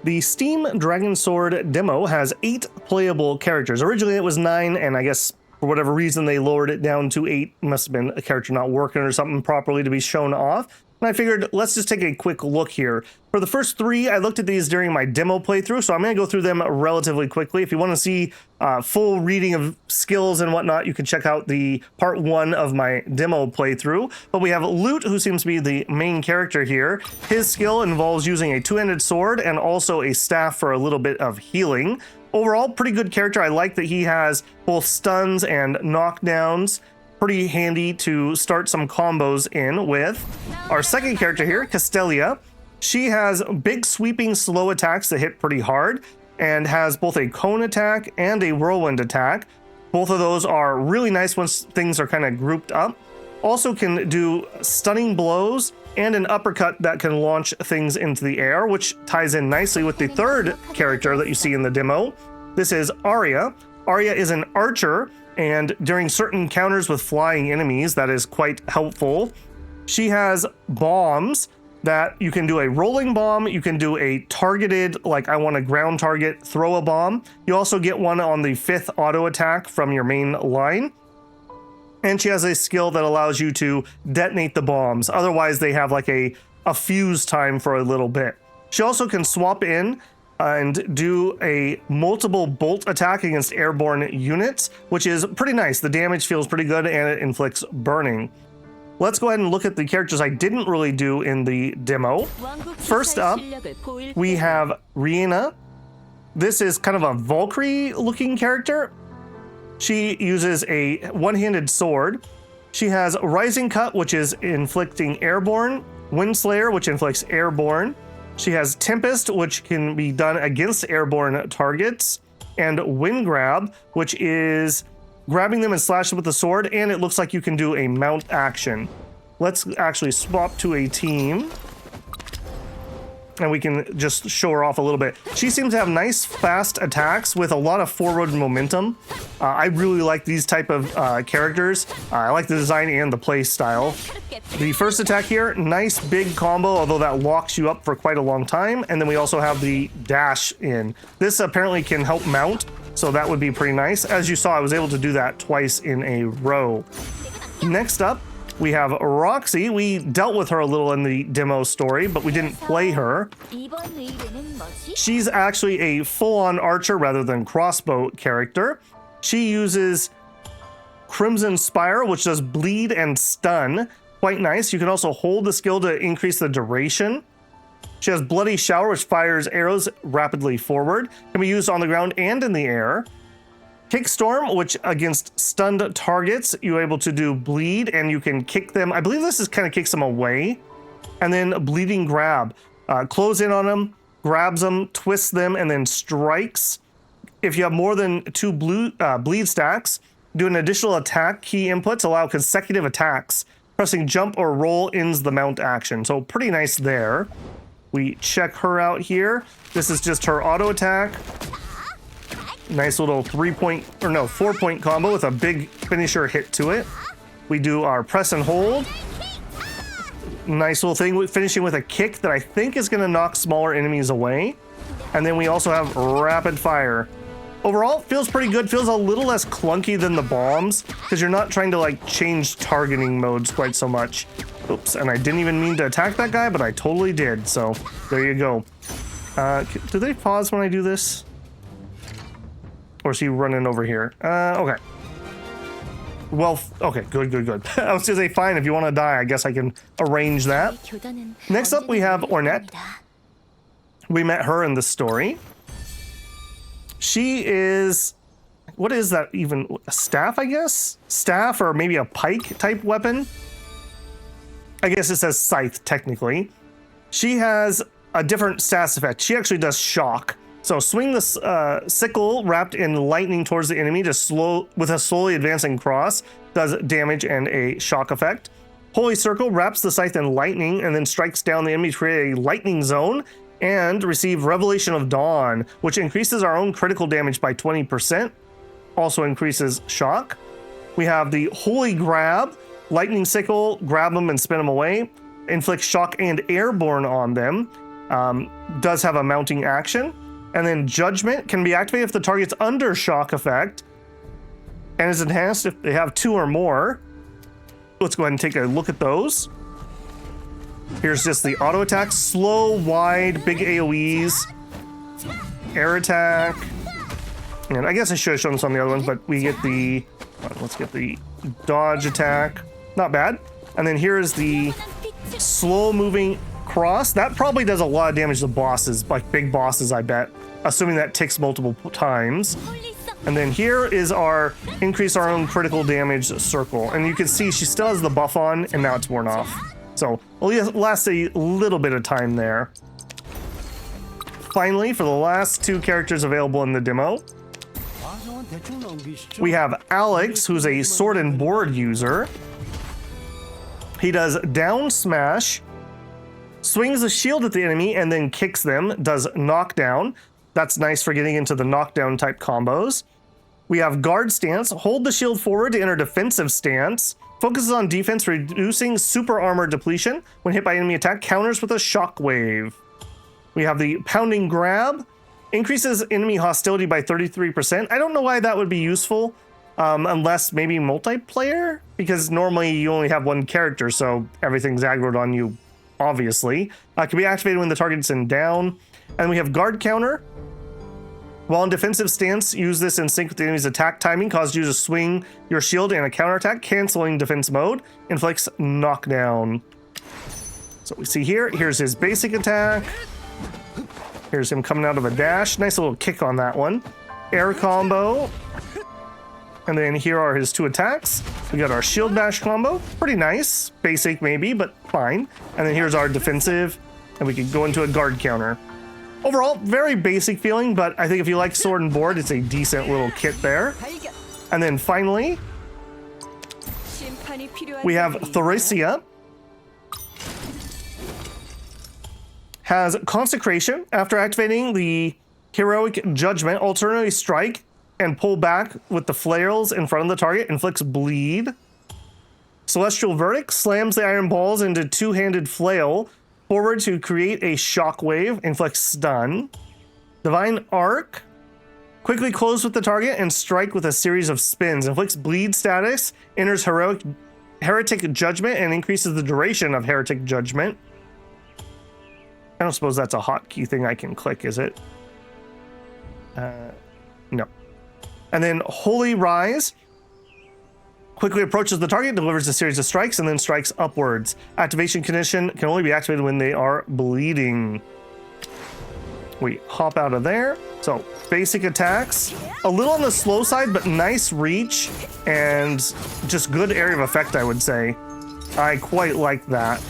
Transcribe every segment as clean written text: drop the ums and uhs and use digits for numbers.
The Steam Dragonsword demo has 8 playable characters. Originally it was 9, and I guess for whatever reason they lowered it down to 8. Must have been a character not working or something properly to be shown off. And I figured let's just take a quick look here. For the first 3, I looked at these during my demo playthrough, so I'm going to go through them relatively quickly. If you want to see full reading of skills and whatnot, you can check out the part 1 of my demo playthrough. But we have Lute, who seems to be the main character here. His skill involves using a 2-handed sword and also a staff for a little bit of healing. Overall, pretty good character. I like that he has both stuns and knockdowns. Pretty handy to start some combos in with. Our second character here, Castellia. She has big sweeping slow attacks that hit pretty hard and has both a cone attack and a whirlwind attack. Both of those are really nice once things are kind of grouped up. Also can do stunning blows and an uppercut that can launch things into the air, which ties in nicely with the third character that you see in the demo. This is Arya. Arya is an archer, and during certain encounters with flying enemies, that is quite helpful. She has bombs that you can do a rolling bomb, you can do a targeted, like I want a ground target, throw a bomb. You also get one on the 5th auto attack from your main line. And she has a skill that allows you to detonate the bombs. Otherwise, they have like a fuse time for a little bit. She also can swap in and do a multiple bolt attack against airborne units, which is pretty nice. The damage feels pretty good and it inflicts burning. Let's go ahead and look at the characters I didn't really do in the demo. First up, we have Rihanna. This is kind of a Valkyrie looking character. She uses a one-handed sword. She has Rising Cut, which is inflicting airborne, Windslayer, which inflicts airborne. She has Tempest, which can be done against airborne targets, and Wind Grab, which is grabbing them and slashing with the sword, and it looks like you can do a mount action. Let's actually swap to a team, and we can just show her off a little bit. She seems to have nice, fast attacks with a lot of forward momentum. I really like these type of characters. I like the design and the play style. The first attack here, nice big combo, although that locks you up for quite a long time. And then we also have the dash in. This apparently can help mount, so that would be pretty nice. As you saw, I was able to do that twice in a row. Next up, we have Roxy. We dealt with her a little in the demo story, but we didn't play her. She's actually a full-on archer rather than crossbow character. She uses Crimson Spire, which does bleed and stun. Quite nice. You can also hold the skill to increase the duration. She has Bloody Shower, which fires arrows rapidly forward. Can be used on the ground and in the air. Kickstorm, which against stunned targets, you're able to do bleed and you can kick them. I believe this is kind of kicks them away. And then Bleeding Grab. Close in on them, grabs them, twists them, and then strikes. If you have more than 2 bleed stacks, do an additional attack. Key inputs allow consecutive attacks. Pressing jump or roll ends the mount action. So pretty nice there. We check her out here. This is just her auto attack. Nice little 4-point combo with a big finisher hit to it. We do our press and hold. Nice little thing, finishing with a kick that I think is going to knock smaller enemies away. And then we also have rapid fire. Overall, feels pretty good. Feels a little less clunky than the bombs because you're not trying to like change targeting modes quite so much. Oops, and I didn't even mean to attack that guy, but I totally did. So there you go. Do they pause when I do this? Or is he running over here? Okay. Well, okay, good. I was gonna say, fine, if you want to die, I guess I can arrange that. Next up, we have Ornette. We met her in the story. She is, what is that even? A staff, I guess? Staff or maybe a pike type weapon? I guess it says Scythe, technically. She has a different status effect. She actually does shock. So swing the sickle wrapped in lightning towards the enemy with a slowly advancing cross. Does damage and a shock effect. Holy Circle wraps the scythe in lightning and then strikes down the enemy to create a lightning zone. And receive Revelation of Dawn, which increases our own critical damage by 20%. Also increases shock. We have the Holy Grab. Lightning Sickle, grab them and spin them away. Inflict shock and airborne on them. does have a mounting action. And then Judgment can be activated if the target's under shock effect and is enhanced if they have 2 or more. Let's go ahead and take a look at those. Here's just the auto attack, slow, wide, big AoEs, air attack. And I guess I should have shown this on the other ones, but we get the, let's get the dodge attack. Not bad. And then here is the slow moving cross. That probably does a lot of damage to bosses, like big bosses, I bet. Assuming that ticks multiple times. And then here is our increase our own critical damage circle. And you can see she still has the buff on, and now it's worn off. So it'll last a little bit of time there. Finally, for the last 2 characters available in the demo, we have Alex, who's a sword and board user. He does down smash, swings a shield at the enemy, and then kicks them, does knockdown. That's nice for getting into the knockdown type combos. We have guard stance, hold the shield forward to enter defensive stance, focuses on defense, reducing super armor depletion. When hit by enemy attack, counters with a shockwave. We have the pounding grab, increases enemy hostility by 33%. I don't know why that would be useful, unless maybe multiplayer, because normally you only have 1 character, so everything's aggroed on you, obviously. Can be activated when the target's in down. And we have guard counter. While in defensive stance, use this in sync with the enemy's attack timing, cause you to swing your shield and a counterattack, canceling defense mode, inflicts knockdown. So we see here's his basic attack. Here's him coming out of a dash. Nice little kick on that one. Air combo. And then here are his 2 attacks. We got our shield bash combo. Pretty nice. Basic maybe, but fine. And then here's our defensive, and we can go into a guard counter. Overall, very basic feeling, but I think if you like sword and board, it's a decent little kit there. And then finally, we have Theresia. Has Consecration. After activating the Heroic Judgment, alternately strike and pull back with the flails in front of the target, inflicts bleed. Celestial Verdict slams the iron balls into 2-handed flail forward to create a shockwave, inflicts stun. Divine Arc, quickly close with the target and strike with a series of spins, inflicts bleed status, enters Heretic Judgment, and increases the duration of Heretic Judgment. I don't suppose that's a hotkey thing I can click, is it? No. And then Holy Rise, quickly approaches the target, delivers a series of strikes, and then strikes upwards. Activation condition can only be activated when they are bleeding. We hop out of there. So basic attacks, a little on the slow side, but nice reach and just good area of effect, I would say. I quite like that.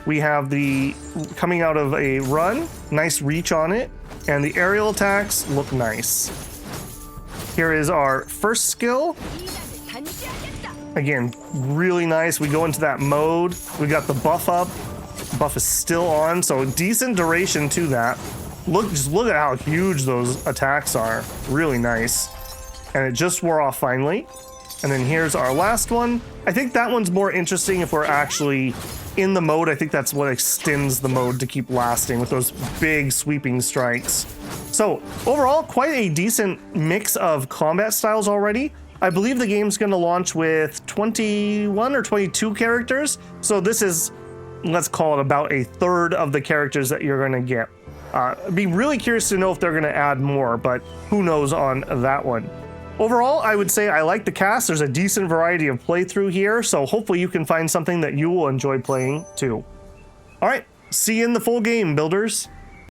We have the coming out of a run, nice reach on it, and the aerial attacks look nice. Here is our first skill. Again, really nice. We go into that mode. We got the buff up. Buff is still on, so decent duration to that. Just look at how huge those attacks are. Really nice. And it just wore off finally. And then here's our last one. I think that one's more interesting if we're actually in the mode. I think that's what extends the mode to keep lasting with those big sweeping strikes. So overall, quite a decent mix of combat styles already. I believe the game's going to launch with 21 or 22 characters. So this is, let's call it about a third of the characters that you're going to get. I'd be really curious to know if they're going to add more, but who knows on that one. Overall, I would say I like the cast. There's a decent variety of playthrough here, so hopefully you can find something that you will enjoy playing too. All right, see you in the full game, builders.